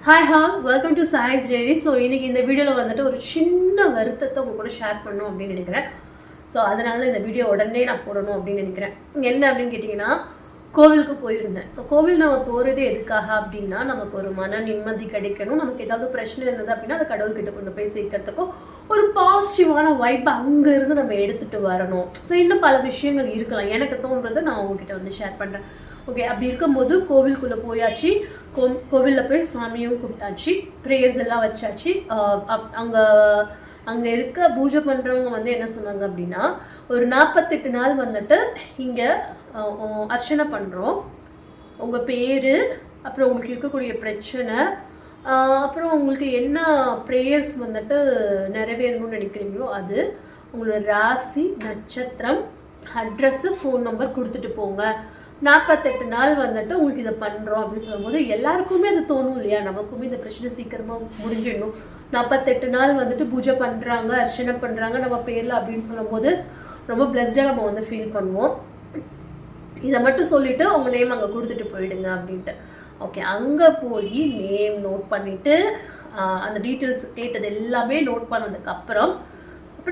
Hi hall welcome to choice dairy. So இன்றைக்கி இந்த வீடியோவில் வந்துட்டு ஒரு சின்ன வருத்தத்தை உங்கள் கூட ஷேர் பண்ணணும் அப்படின்னு நினைக்கிறேன். ஸோ அதனால இந்த வீடியோ உடனே நான் போடணும் அப்படின்னு நினைக்கிறேன். என்ன அப்படின்னு கேட்டிங்கன்னா, கோவிலுக்கு போயிருந்தேன். ஸோ கோவில் நம்ம போகிறது எதுக்காக அப்படின்னா, நமக்கு ஒரு மன நிம்மதி கிடைக்கணும். நமக்கு ஏதாவது பிரச்சனை இருந்தது அப்படின்னா அதை கடவுள்கிட்ட கொண்டு போய் சேர்க்கறதுக்கும் ஒரு பாசிட்டிவான வைப்பை அங்கேருந்து நம்ம எடுத்துகிட்டு வரணும். ஸோ இன்னும் பல விஷயங்கள் இருக்கலாம். எனக்கு தோன்றதை நான் உங்ககிட்ட வந்து ஷேர் பண்ணுறேன். ஓகே, அப்படி இருக்கும்போது கோவிலுக்குள்ளே போயாச்சு. கோவிலில் போய் சாமியும் கும்பிட்டாச்சு, ப்ரேயர்ஸ் எல்லாம் வச்சாச்சு. அங்கே இருக்க பூஜை பண்ணுறவங்க வந்து என்ன சொன்னாங்க அப்படின்னா, ஒரு 48 நாள் வந்துட்டு இங்கே அர்ச்சனை பண்ணுறோம். உங்கள் பேர், அப்புறம் உங்களுக்கு இருக்கக்கூடிய பிரச்சனை, அப்புறம் உங்களுக்கு என்ன ப்ரேயர்ஸ் வந்துட்டு நிறைவேறணும்னு நினைக்கிறீங்களோ அது, உங்களோட ராசி, நட்சத்திரம், அட்ரஸ்ஸு, ஃபோன் நம்பர் கொடுத்துட்டு போங்க. 48 நாள் வந்துட்டு உங்களுக்கு இதை பண்ணுறோம் அப்படின்னு சொல்லும்போது எல்லாருக்குமே அது தோணும் இல்லையா, நமக்குமே இந்த பிரச்சனை சீக்கிரமாக முடிஞ்சிடணும். 48 நாள் வந்துட்டு பூஜை பண்ணுறாங்க, அர்ச்சனை பண்ணுறாங்க நம்ம பேரில் அப்படின்னு சொல்லும்போது ரொம்ப பிளஸ்டாக நம்ம வந்து ஃபீல் பண்ணுவோம். இதை மட்டும் சொல்லிவிட்டு அவங்க நேம் அங்கே கொடுத்துட்டு போயிடுங்க அப்படின்ட்டு. ஓகே, அங்கே போய் நேம் நோட் பண்ணிவிட்டு அந்த டீட்டெயில்ஸ் கேட்டது எல்லாமே நோட் பண்ணதுக்கப்புறம்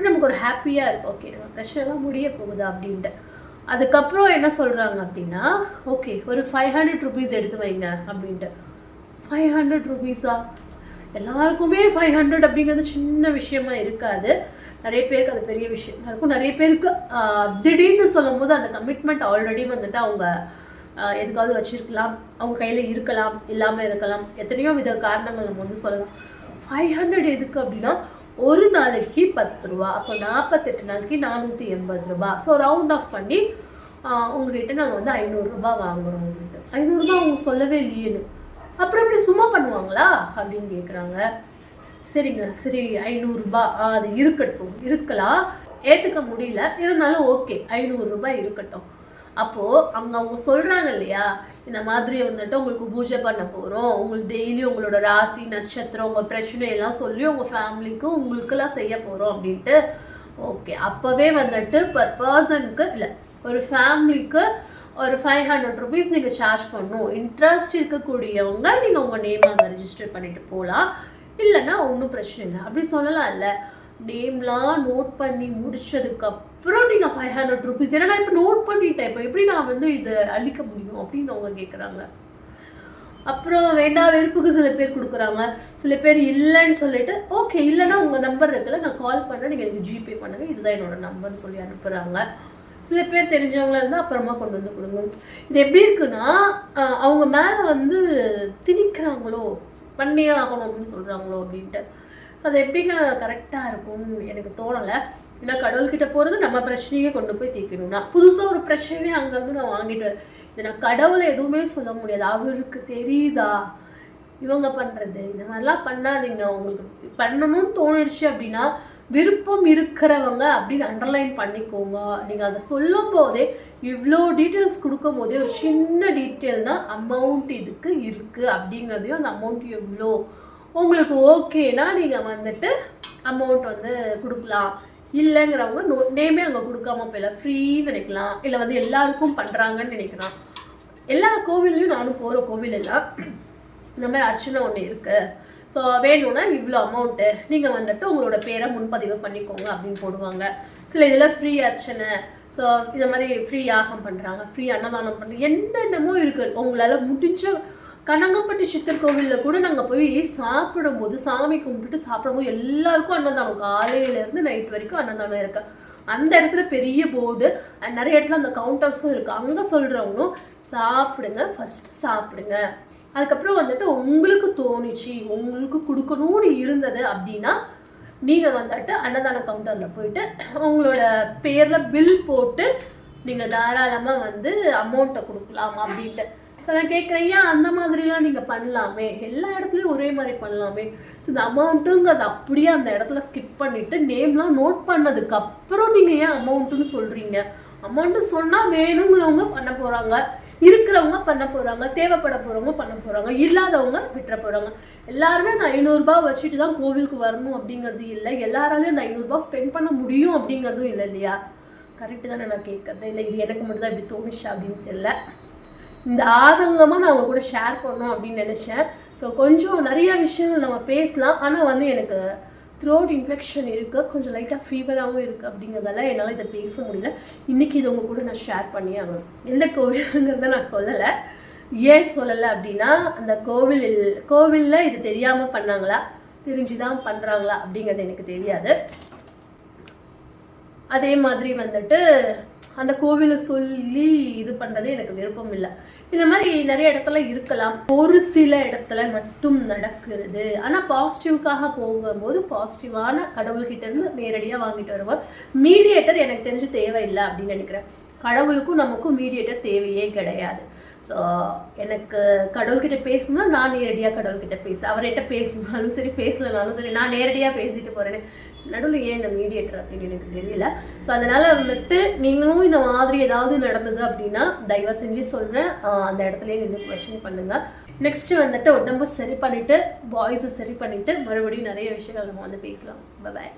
நமக்கு ஒரு ஹாப்பியாக இருக்கும். ஓகே, நம்ம பிரச்சனைலாம் முடிய போகுது அப்படின்ட்டு. அதுக்கப்புறம் என்ன சொல்கிறாங்க அப்படின்னா, ஓகே ஒரு 500 ருபீஸ் எடுத்து வைங்க அப்படின்ட்டு. 500 ருபீஸா? எல்லாருக்குமே 500 அப்படிங்கிறது சின்ன விஷயமா இருக்காது. நிறைய பேருக்கு அது பெரிய விஷயமா இருக்கும். நிறைய பேருக்கு திடீர்னு சொல்லும் போது அந்த கமிட்மெண்ட் ஆல்ரெடி வந்துட்டு அவங்க எதுக்காவது வச்சுருக்கலாம், அவங்க கையில் இருக்கலாம், இல்லாமல் இருக்கலாம். எத்தனையோ வித காரணங்கள் நம்ம வந்து சொல்லலாம். 500 எதுக்கு அப்படின்னா, ஒரு நாளைக்கு 10 ரூபா, அப்போ 48 நாளைக்கு 480 ரூபா. ஸோ ரவுண்ட் ஆஃப் பண்ணி உங்ககிட்ட நாங்கள் வந்து 500 ரூபா வாங்குகிறோம் அப்படின்ட்டு. 500 ரூபா அவங்க சொல்லவே இல்லையேன்னு. அப்புறம் எப்படி சும்மா பண்ணுவாங்களா அப்படின்னு கேட்குறாங்க. சரிங்க, சரி 500 ரூபா அது இருக்கட்டும், இருக்கலாம், ஏற்றுக்க முடியல, இருந்தாலும் ஓகே 500 ரூபாய் இருக்கட்டும். அப்போது அவங்க சொல்கிறாங்க இல்லையா, இந்த மாதிரி வந்துட்டு உங்களுக்கு பூஜை பண்ண போகிறோம், உங்களுக்கு டெய்லி உங்களோட ராசி, நட்சத்திரம், உங்கள் பிரச்சனையெல்லாம் சொல்லி உங்கள் ஃபேமிலிக்கும் உங்களுக்கெல்லாம் செய்ய போகிறோம் அப்படின்ட்டு. ஓகே, அப்போவே வந்துட்டு பர் பர்சனுக்கு இல்லை, ஒரு ஃபேமிலிக்கு ஒரு 500 ருபீஸ் நீங்கள் சார்ஜ் பண்ணணும். இன்ட்ரெஸ்ட் இருக்கக்கூடியவங்க நீங்கள் உங்கள் நேம் அங்கே ரிஜிஸ்டர் பண்ணிவிட்டு போகலாம், இல்லைன்னா ஒன்றும் பிரச்சனை இல்லை அப்படி சொல்லலாம். இல்லை, நேம்லாம் நோட் பண்ணி முடிச்சதுக்கப்புறம் நீங்கள் 500 ருபீஸ், ஏன்னா நான் இப்போ நோட் பண்ணிட்டேன், இப்போ எப்படி நான் வந்து இதை அழிக்க முடியும் அப்படின்னு அவங்க கேட்குறாங்க. அப்புறம் வேண்டாம் வெறுப்புக்கு சில பேர் கொடுக்குறாங்க, சில பேர் இல்லைன்னு சொல்லிட்டு ஓகே இல்லைன்னா உங்கள் நம்பர் இருக்குல்ல, நான் கால் பண்ணுறேன், நீங்கள் எனக்கு ஜிபே பண்ணுங்கள், இதுதான் என்னோட நம்பர்னு சொல்லி அனுப்புகிறாங்க. சில பேர் தெரிஞ்சவங்களா இருந்தால் அப்புறமா கொண்டு வந்து கொடுங்க. இது எப்படி இருக்குன்னா, அவங்க மேலே வந்து திணிக்கிறாங்களோ, பண்ணியே ஆகணும் அப்படின்னு சொல்கிறாங்களோ அப்படின்ட்டு. ஸோ அது எப்படிங்க கரெக்டாக இருக்கும்னு எனக்கு தோணலை. ஏன்னா கடவுள்கிட்ட போகிறது நம்ம பிரச்சனையே கொண்டு போய் தீர்க்கணும்னா, புதுசாக ஒரு பிரச்சனையே அங்கேருந்து நான் வாங்கிட்டு இது நான் கடவுளை எதுவுமே சொல்ல முடியாது. அவருக்கு தெரியுதா இவங்க பண்ணுறது, இந்த மாதிரிலாம் பண்ணாதீங்க. உங்களுக்கு பண்ணணும்னு தோணிடுச்சு அப்படின்னா விருப்பம் இருக்கிறவங்க அப்படின்னு அண்டர்லைன் பண்ணிக்கோங்க. நீங்கள் அதை சொல்லும் போதே இவ்வளோ டீட்டெயில்ஸ் கொடுக்கும் போதே ஒரு சின்ன டீட்டெயில் தான் அமௌண்ட் இதுக்கு இருக்குது அப்படிங்கிறதையும், அந்த அமௌண்ட் எவ்வளோ உங்களுக்கு ஓகேனா நீங்கள் வந்துட்டு அமௌண்ட் வந்து கொடுக்கலாம். இல்லைங்கிறவங்க நேமே அங்கே கொடுக்காம போயிடலாம், ஃப்ரீன்னு நினைக்கலாம். இல்லை வந்து எல்லாருக்கும் பண்ணுறாங்கன்னு நினைக்கலாம். எல்லா கோவில்லையும் நானும் போகிற கோவில் எல்லாம் இந்த மாதிரி அர்ச்சனை ஒன்று இருக்குது, ஸோ வேணும்னா இவ்வளோ அமௌண்ட்டு நீங்கள் வந்துட்டு உங்களோட பேரை முன்பதிவு பண்ணிக்கோங்க அப்படின்னு போடுவாங்க. சில இதில் ஃப்ரீ அர்ச்சனை, ஸோ இந்த மாதிரி ஃப்ரீ யாகம் பண்ணுறாங்க, ஃப்ரீ அன்னதானம் பண்ணுறாங்க, என்னென்னமோ இருக்குது. உங்களால் முடிஞ்ச கனகப்பட்டி சித்தர் கோவிலில் கூட நாங்கள் போய் சாப்பிடும்போது, சாமி கும்பிட்டுட்டு சாப்பிடும்போது எல்லாருக்கும் அன்னதானம், காலையிலேருந்து நைட் வரைக்கும் அன்னதானம் இருக்குது. அந்த இடத்துல பெரிய போர்டு, நிறைய இடத்துல அந்த கவுண்டர்ஸும் இருக்குது. அங்கே சொல்கிறவங்களும் சாப்பிடுங்க, ஃபஸ்ட்டு சாப்பிடுங்க, அதுக்கப்புறம் வந்துட்டு உங்களுக்கு தோணிச்சு, உங்களுக்கு கொடுக்கணும்னு இருந்தது அப்படின்னா நீங்கள் வந்துட்டு அன்னதான கவுண்டரில் போயிட்டு உங்களோட பேரில் பில் போட்டு நீங்கள் தாராளமாக வந்து அமௌண்ட்டை கொடுக்கலாம் அப்படின்ட்டு. ஸோ நான் கேட்குறேன், ஏன் அந்த மாதிரிலாம் நீங்கள் பண்ணலாமே, எல்லா இடத்துலையும் ஒரே மாதிரி பண்ணலாமே. ஸோ இந்த அமௌண்ட்டுங்கிறது அப்படியே அந்த இடத்துல ஸ்கிப் பண்ணிவிட்டு நேம்லாம் நோட் பண்ணதுக்கப்புறம் நீங்கள் ஏன் அமௌண்ட்டுன்னு சொல்கிறீங்க? அமௌண்ட்டு சொன்னால் வேணுங்கிறவங்க பண்ண போகிறாங்க, இருக்கிறவங்க பண்ண போகிறாங்க, தேவைப்பட போகிறவங்க பண்ண போகிறாங்க, இல்லாதவங்க விட்டுற போகிறாங்க. எல்லாருமே அந்த 500 ரூபா வச்சுட்டு தான் கோவிலுக்கு வரணும் அப்படிங்கிறது இல்லை, எல்லாராலையும் அந்த 500 ரூபா ஸ்பெண்ட் பண்ண முடியும் அப்படிங்கிறதும் இல்லை இல்லையா? கரெக்டு தானே நான் கேட்குறது? இல்லை இது எனக்கு மட்டும் தான் இப்படி தோணுச்சா அப்படின்னு தெரியல. இந்த ஆதங்கமாக நான் அவங்க கூட ஷேர் பண்ணணும் அப்படின்னு நினச்சேன். ஸோ கொஞ்சம் நிறைய விஷயங்கள் நம்ம பேசலாம். ஆனால் வந்து எனக்கு த்ரோட் இன்ஃபெக்ஷன் இருக்குது, கொஞ்சம் லைட்டாக ஃபீவராகவும் இருக்குது. அப்படிங்கிறதால என்னால் இதை பேச முடியல. இன்றைக்கி இது உங்கள் கூட நான் ஷேர் பண்ணி ஆகணும். எந்த கோவிலுங்கிறத நான் சொல்லலை. ஏன் சொல்லலை அப்படின்னா, அந்த கோவிலில் இது தெரியாமல் பண்ணாங்களா, தெரிஞ்சு தான் பண்ணுறாங்களா அப்படிங்கிறது எனக்கு தெரியாது. அதே மாதிரி வந்துட்டு அந்த கோவிலை சொல்லி இது பண்ணுறது எனக்கு விருப்பம் இல்லை. இந்த மாதிரி நிறைய இடத்துல இருக்கலாம், ஒரு சில இடத்துல மட்டும் நடக்கிறது. ஆனால் பாசிட்டிவ்காக போகும்போது பாசிட்டிவான கடவுள்கிட்ட இருந்து நேரடியாக வாங்கிட்டு வருவோம். மீடியேட்டர் எனக்கு தெரிஞ்சு தேவையில்லை அப்படின்னு நினைக்கிறேன். கடவுளுக்கும் நமக்கும் மீடியேட்டர் தேவையே கிடையாது. ஸோ எனக்கு கடவுள்கிட்ட பேசணும்னா நான் நேரடியாக கடவுள்கிட்ட அவர்கிட்ட பேசினாலும் சரி பேசலனாலும் சரி நான் நேரடியாக பேசிட்டு போகிறேன்னு. நடுவில் ஏன் இந்த மீடியேட்டர் அப்படின்னு எனக்கு தெரியல. ஸோ அதனால் வந்துட்டு நீங்களும் இந்த மாதிரி ஏதாவது நடந்தது அப்படின்னா தயவு செஞ்சு சொல்கிறேன், அந்த இடத்துலையே நின்று கொஷின் பண்ணுங்கள். நெக்ஸ்ட்டு வந்துட்டு உடம்பு சரி பண்ணிவிட்டு வாய்ஸை சரி பண்ணிவிட்டு மறுபடியும் நிறைய விஷயங்கள் நம்ம வந்து பேசலாம். பாய்.